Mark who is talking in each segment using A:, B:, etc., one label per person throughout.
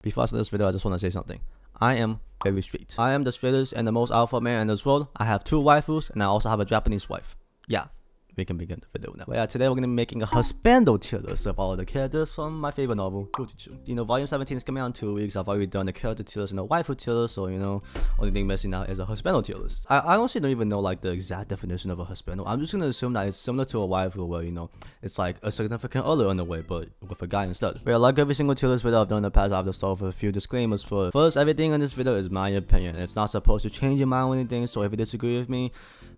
A: Before I start this video, I just want to say something. I am very straight. I am the straightest and the most alpha man in this world. I have 2 waifus and I also have a Japanese wife. Yeah, we can begin the video now. But yeah, today we're going to be making a Husbando tier list of all the characters from my favorite novel, Youjitsu. You know, volume 17 is coming out in 2 weeks. I've already done the character tier list and the waifu tier list, so you know, only thing missing now is a Husbando tier list. I honestly don't even know like the exact definition of a Husbando. I'm just going to assume that it's similar to a waifu where, you know, it's like a significant other in a way, but with a guy instead. But like every single tier list video I've done in the past, I have to start with a few disclaimers for. First, everything in this video is my opinion. It's not supposed to change your mind or anything, so if you disagree with me,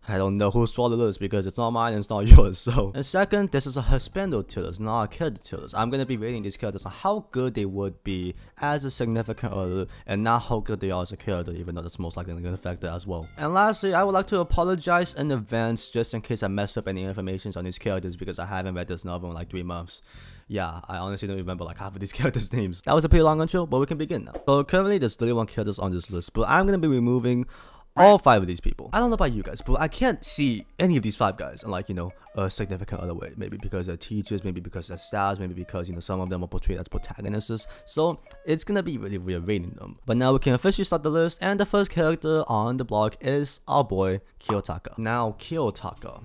A: I don't know whose fault it is because it's not mine and it's not yours. So, and second, this is a Husbando tier list, not a character tier list. I'm gonna be rating these characters on how good they would be as a significant other, and not how good they are as a character, even though that's most likely gonna affect it as well. And lastly, I would like to apologize in advance just in case I messed up any information on these characters because I haven't read this novel in like 3 months. Yeah, I honestly don't remember like half of these characters' names. That was a pretty long intro, but we can begin now. So currently there's 31 characters on this list, but I'm gonna be removing all 5 of these people. I don't know about you guys, but I can't see any of these 5 guys in like, you know, a significant other way. Maybe because they're teachers, maybe because they're stars, maybe because, you know, some of them are portrayed as protagonists. So it's gonna be really weird rating them. But now we can officially start the list, and the first character on the block is our boy Kiyotaka. Now Kiyotaka,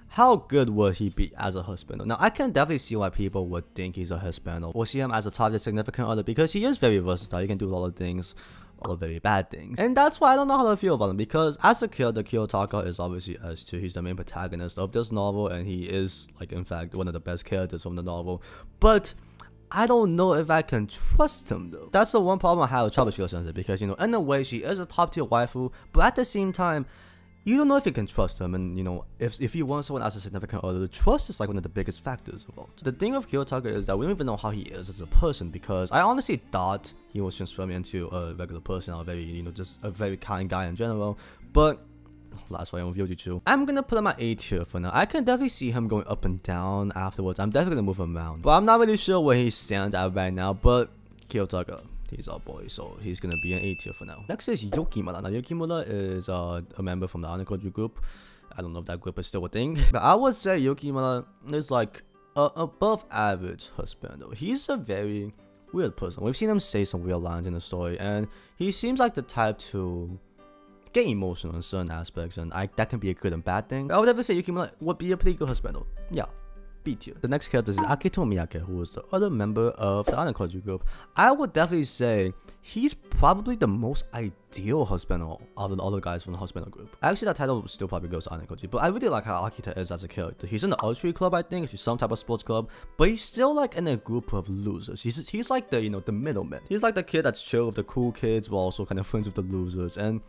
A: how good would he be as a Husbando? Now, I can definitely see why people would think he's a Husbando or see him as a top significant other because he is very versatile. He can do a lot of things, all very bad things. And that's why I don't know how to feel about him because as a character, Kiyotaka is obviously S2. He's the main protagonist of this novel and he is, like, in fact, one of the best characters from the novel. But I don't know if I can trust him though. That's the one problem I have with Troubleshooter because, you know, in a way, she is a top tier waifu, but at the same time, you don't know if you can trust him, and you know, if you want someone as a significant other, trust is like one of the biggest factors involved. The thing of Kiyotaka is that we don't even know how he is as a person because I honestly thought he was transforming into a regular person or very, you know, just a very kind guy in general. But last volume of Youjitsu, I'm gonna put him at A tier for now. I can definitely see him going up and down afterwards. I'm definitely gonna move him around, but I'm not really sure where he stands at right now. But Kiyotaka, he's our boy, so he's gonna be an A tier for now. Next is Yotomiya. Now Yotomiya is a member from the Untitled group. I don't know if that group is still a thing, but I would say Yotomiya is like above average Husbando. He's a very weird person. We've seen him say some weird lines in the story, and he seems like the type to get emotional in certain aspects, and that can be a good and bad thing. I would ever say Yotomiya would be a pretty good Husbando. Yeah. B tier. The next character is Akito Miyake, who is the other member of the Untitled group. I would definitely say he's probably the most ideal Husbando of the other guys from the Husbando group. Actually, that title still probably goes to Untitled, but I really like how Akito is as a character. He's in the archery club, I think, he's some type of sports club, but he's still like in a group of losers. He's like the, you know, the middleman. He's like the kid that's chill with the cool kids, but also kind of friends with the losers, and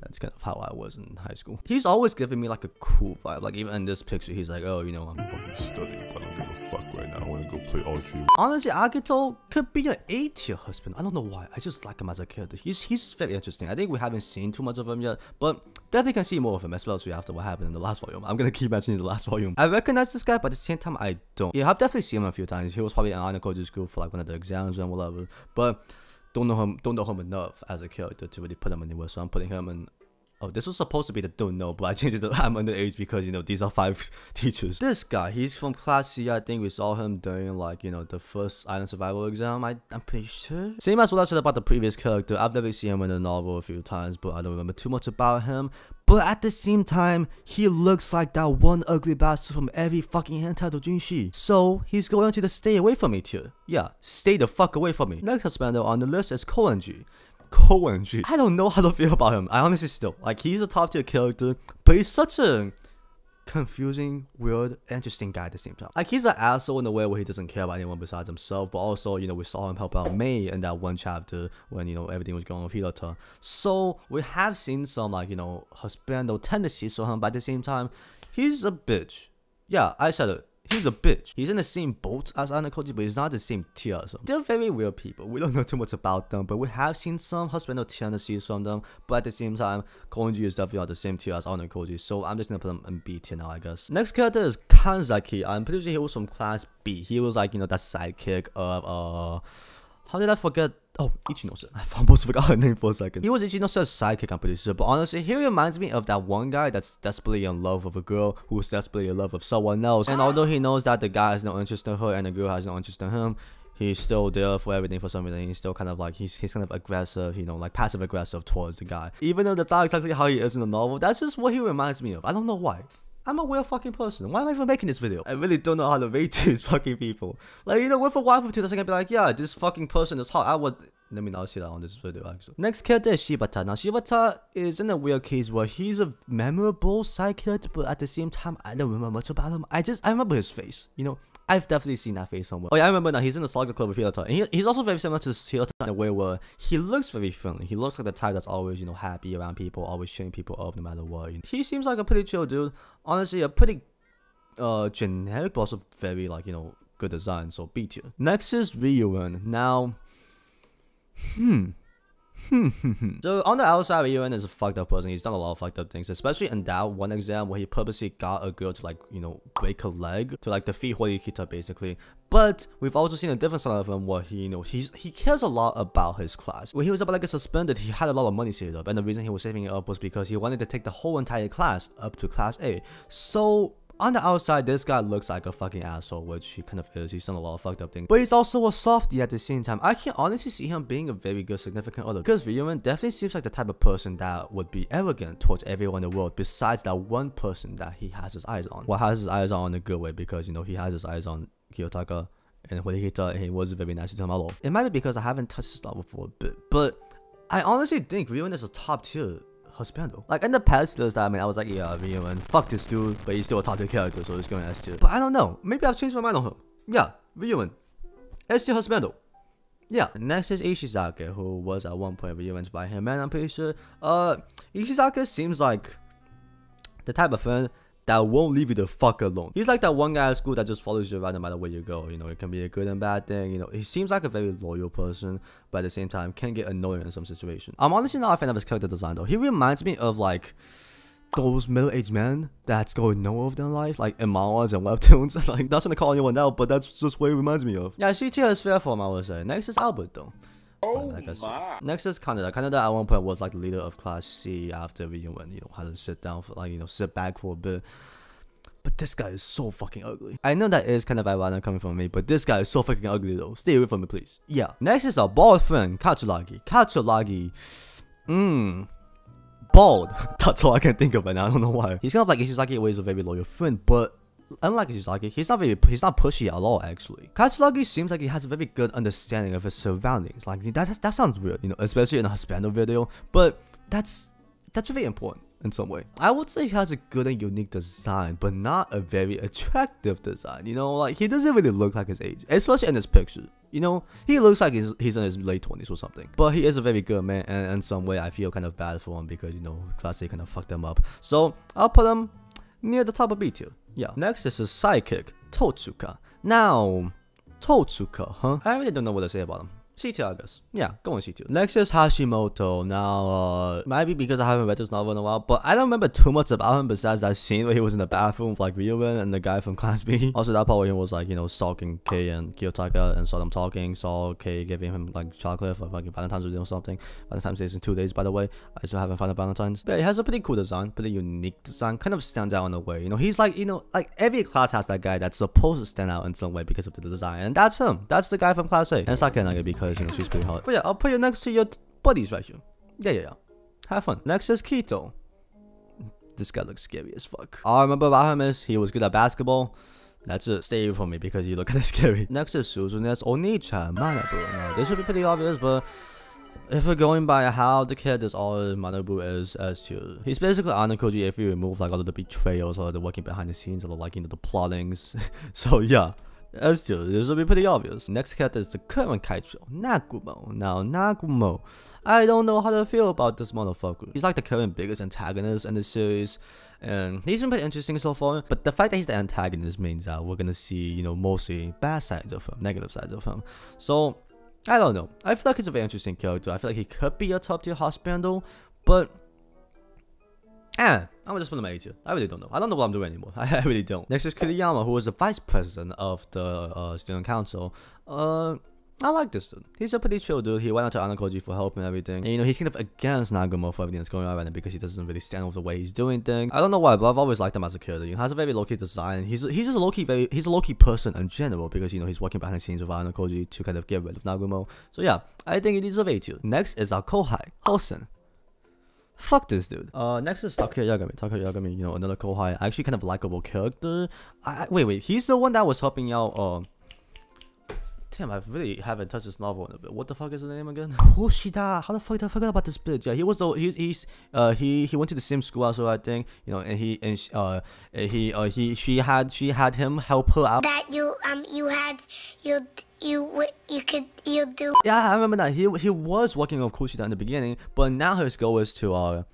A: that's kind of how I was in high school. He's always giving me like a cool vibe. Like even in this picture, he's like, oh, you know, I'm fucking studying, but I don't give a fuck right now. I want to go play archery. Honestly, Akito could be an A tier husband. I don't know why. I just like him as a character. He's very interesting. I think we haven't seen too much of him yet, but definitely can see more of him, especially after what happened in the last volume. I'm gonna keep mentioning the last volume. I recognize this guy, but at the same time, I don't. Yeah, I've definitely seen him a few times. He was probably in Anakoji's group for like one of the exams and whatever, but don't know him enough as a character to really put him anywhere. So I'm putting him in. Oh, this was supposed to be the don't know, but I changed it to I'm underage because, you know, these are 5 teachers. This guy, he's from class C. I think we saw him during, like, you know, the first island survival exam. I'm pretty sure. Same as what I said about the previous character. I've never seen him in the novel a few times, but I don't remember too much about him. But at the same time, he looks like that one ugly bastard from every fucking hentai doujinshi. So he's going to the stay away from me tier. Yeah, stay the fuck away from me. Next Husbando on the list is Koenji. I don't know how to feel about him. I honestly still like he's a top tier character, but he's such a confusing, weird, interesting guy at the same time. Like he's an asshole in a way where he doesn't care about anyone besides himself, but also, you know, we saw him help out Mei in that one chapter when, you know, everything was going on with Hirata. So we have seen some, like, you know, Husbando tendencies for him, but at the same time, he's a bitch. Yeah, I said it. He's a bitch. He's in the same boat as Anakoji, but he's not the same tier as him. They're very weird people. We don't know too much about them, but we have seen some Husbando tendencies from them. But at the same time, Koenji is definitely not the same tier as Anakoji, so I'm just gonna put him in B tier now, I guess. Next character is Kanzaki. I'm pretty sure he was from class B. He was like, you know, that sidekick of how did I forget? Oh, Ichino-san. I almost forgot her name for a second. He was Ichino-san's sidekick, I'm pretty sure. But honestly, he reminds me of that one guy that's desperately in love with a girl who's desperately in love with someone else. And although he knows that the guy has no interest in her and the girl has no interest in him, he's still there for everything for some reason. He's still kind of like, he's kind of aggressive, you know, like passive aggressive towards the guy. Even though that's not exactly how he is in the novel, that's just what he reminds me of. I don't know why. I'm a weird fucking person. Why am I even making this video? I really don't know how to rate these fucking people. Like, you know, with a waifu too, that's gonna be like, yeah, this fucking person is hot. I would. Let me not see that on this video, actually. Next character is Shibata. Now, Shibata is in a weird case where he's a memorable side character, but at the same time, I don't remember much about him. I remember his face, you know? I've definitely seen that face somewhere. Oh yeah, I remember now, he's in the Saga Club with Hirota. And he's also very similar to Hirota in a way where he looks very friendly. He looks like the type that's always, you know, happy around people, always cheering people up no matter what. You know? He seems like a pretty chill dude. Honestly, a pretty generic, but also very, like, you know, good design. So B tier. Next is Ryuan. Now, so on the outside, Ryuan is a fucked up person. He's done a lot of fucked up things, especially in that one exam where he purposely got a girl to, like, you know, break her leg to, like, defeat Horikita basically. But we've also seen a different side of him where he, you know, he cares a lot about his class. When he was about to get suspended, he had a lot of money saved up, and the reason he was saving it up was because he wanted to take the whole entire class up to class A. So on the outside, this guy looks like a fucking asshole, which he kind of is. He's done a lot of fucked up things. But he's also a softie at the same time. I can honestly see him being a very good significant other. Because Ryuan definitely seems like the type of person that would be arrogant towards everyone in the world besides that one person that he has his eyes on. Well, has his eyes on in a good way because, you know, he has his eyes on Kiyotaka and Horikita, and he wasn't very nice to him at all. It might be because I haven't touched this novel for a bit, but I honestly think Ryuan is a top tier Husbando. Like in the past list, I mean, I was like, yeah, Ryuan, fuck this dude, but he's still a top tier character, so he's going S tier. But I don't know, maybe I've changed my mind on him. Yeah, Ryuan, S tier Husbando. Yeah, next is Ishizaki, who was at one point Ryuan's right hand man, I'm pretty sure. Ishizaki seems like the type of friend that won't leave you the fuck alone. He's like that one guy at school that just follows you around no matter where you go. You know, it can be a good and bad thing. You know, he seems like a very loyal person, but at the same time can get annoying in some situations. I'm honestly not a fan of his character design though. He reminds me of like those middle-aged men that's going nowhere with their life, like in manhwas and webtoons. Like, not gonna call anyone out, but that's just what he reminds me of. Yeah, C tier is fair for him, I would say. Next is Albert though. Oh my. Next is Kaneda. Kaneda at one point was like the leader of Class C after Ryuan, you know, had to sit down for, like, you know, sit back for a bit. But this guy is so fucking ugly. I know that is kind of ironic coming from me, but this guy is so fucking ugly though. Stay away from me, please. Yeah. Next is our bald friend, Katsuragi. Katsuragi. Bald. That's all I can think of right now. I don't know why. He's kind of like Ishizaki, where he's a very loyal friend, but unlike Ishizaki, he's not pushy at all, actually. Katsuragi seems like he has a very good understanding of his surroundings. Like, that sounds weird, you know, especially in a Husbando video, but that's very important in some way. I would say he has a good and unique design, but not a very attractive design. You know, like, he doesn't really look like his age, especially in this picture. You know, he looks like he's in his late 20s or something. But he is a very good man, and in some way, I feel kind of bad for him because, you know, Class A kind of fucked him up. So, I'll put him near the top of B tier. Yeah. Next is his sidekick, Totsuka. Now, Totsuka, huh? I really don't know what to say about him. C tier, I guess. Yeah, go on C tier. Next is Hashimoto. Now, might be because I haven't read this novel in a while, but I don't remember too much about him besides that scene where he was in the bathroom with like Ryuan and the guy from Class B. Also, that part where he was like, you know, stalking Kei and Kiyotaka and saw them talking, saw Kei giving him like chocolate for fucking Valentine's Day or something. Valentine's Day is in 2 days, by the way. I still haven't found a Valentine's. But he has a pretty cool design, pretty unique design, kind of stands out in a way. You know, he's like, you know, like every class has that guy that's supposed to stand out in some way because of the design, and that's him. That's the guy from Class A. And Sakenage because, you know, she's pretty hot. But yeah, I'll put you next to your buddies right here. Yeah. Have fun. Next is Kito. This guy looks scary as fuck. All I remember about him is he was good at basketball. That's it. Stay away from me because you look kind of scary. Next is Suzune's Oni-chan, Manabu. Now, this should be pretty obvious, but if we're going by how the kid is all Manabu is as to, he's basically Anakoji if you remove like all of the betrayals or the working behind the scenes or the, like, you know, the plottings. So yeah. This will be pretty obvious. Next character is the current Kaicho, Nagumo. Now, Nagumo, I don't know how to feel about this motherfucker. He's like the current biggest antagonist in the series, and he's been pretty interesting so far. But the fact that he's the antagonist means that we're gonna see, you know, mostly bad sides of him, negative sides of him. So, I don't know. I feel like he's a very interesting character. I feel like he could be a top tier Husbando, but I'm just put him at A tier. I really don't know. I don't know what I'm doing anymore. I really don't. Next is Kiriyama, who is the vice president of the student council. I like this dude. He's a pretty chill dude. He went out to Anakoji for help and everything. And he's kind of against Nagumo for everything that's going on right now because he doesn't really stand with the way he's doing things. I don't know why, but I've always liked him as a character. He has a very low-key design. He's just a low-key person in general because he's working behind the scenes with Anakoji to kind of get rid of Nagumo. So yeah, I think he deserves A tier. Next is our Kohai, Hosen. Fuck this dude. Next is Takayagami. Takayagami, another Kohai. Actually kind of likable character. Wait, he's the one that was helping out damn, I really haven't touched this novel in a bit. What the fuck is the name again? Hoshida. How the fuck did I forget about this bitch? Yeah, he was he went to the same school as well, I think. She had him help her out.
B: That you do.
A: Yeah, I remember that. He was working with Kushida in the beginning, but now his goal is to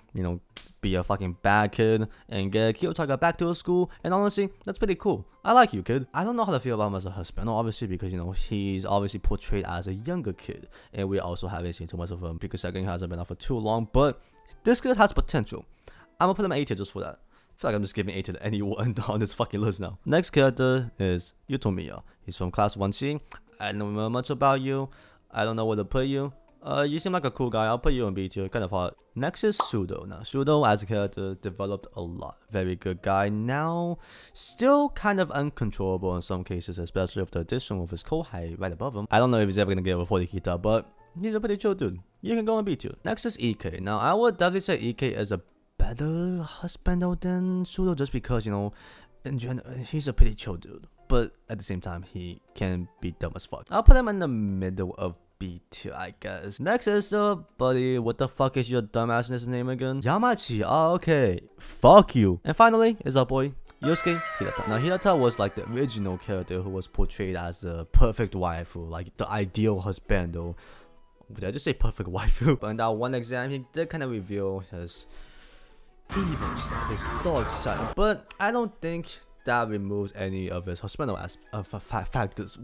A: be a fucking bad kid and get Kiyotaka back to his school. And honestly, that's pretty cool. I like you, kid. I don't know how to feel about him as a husband, obviously, because he's obviously portrayed as a younger kid, and we also haven't seen too much of him because second hasn't been out for too long. But this kid has potential. I'm gonna put him at A tier just for that. I feel like I'm just giving A tier to anyone on this fucking list now. Next character is Yotomiya. He's from class 1C. I don't know much about you. I don't know where to put you. You seem like a cool guy. I'll put you in B tier. Kind of hard. Next is Sudo. Now, Sudo as a character developed a lot. Very good guy. Now, still kind of uncontrollable in some cases, especially with the addition of his Kohai right above him. I don't know if he's ever gonna get over 40 Kita, but he's a pretty chill dude. You can go in B tier. Next is EK. Now, I would definitely say EK is a better husbando than Sudo just because, in general, he's a pretty chill dude. But at the same time, he can be dumb as fuck. I'll put him in the middle of B tier, I guess. Next is the buddy. What the fuck is your dumbassness name again? Yamachi. Oh, okay. Fuck you. And finally is our boy Yosuke Hirata. Now Hirata was like the original character who was portrayed as the perfect waifu, like the ideal husbando. Did I just say perfect waifu? But in that one exam, he did kind of reveal his evil side, his dark side. But I don't think that removes any of his husbando factors.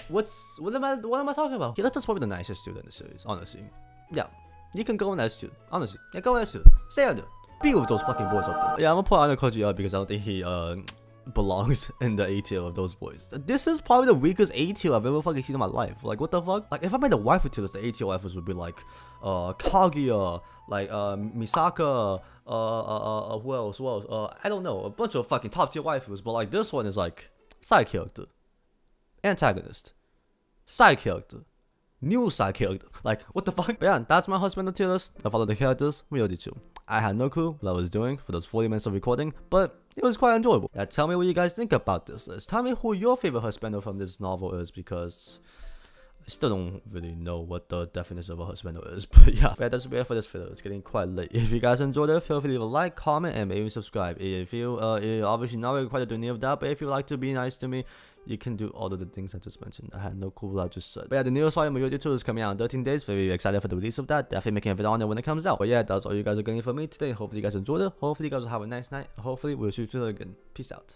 A: What am I talking about? Hirata's probably the nicest student in the series, honestly. Yeah, you can go in S2, honestly. Yeah, go in S2. Stay under. Be with those fucking boys up there. Yeah, I'm gonna put Anakoji up because I don't think he belongs in the A tier of those boys. This is probably the weakest A tier I've ever fucking seen in my life. Like, what the fuck? Like, if I made a waifu tier list, the A tier waifus would be like Kaguya, like Misaka, who else? I don't know, a bunch of fucking top tier waifus. But like this one is like side character, antagonist, side character, new side character. Like, what the fuck? But yeah, that's my husband tier list of all of the characters from Youjitsu. I had no clue what I was doing for those 40 minutes of recording, but it was quite enjoyable. Yeah, tell me what you guys think about this list. Tell me who your favorite husbando from this novel is, because I still don't really know what the definition of a husbando is. But yeah, that's it for this video. It's getting quite late. If you guys enjoyed it, feel free to leave a like, comment, and maybe subscribe. If you obviously not required to do any of that, but if you like to be nice to me, you can do all of the things I just mentioned. I had no clue what I just said. But yeah, the newest volume of Youjitsu is coming out in 13 days. Very excited for the release of that. Definitely making a video on it when it comes out. But yeah, that's all you guys are getting from me today. Hopefully you guys enjoyed it. Hopefully you guys will have a nice night. Hopefully we'll see you again. Peace out.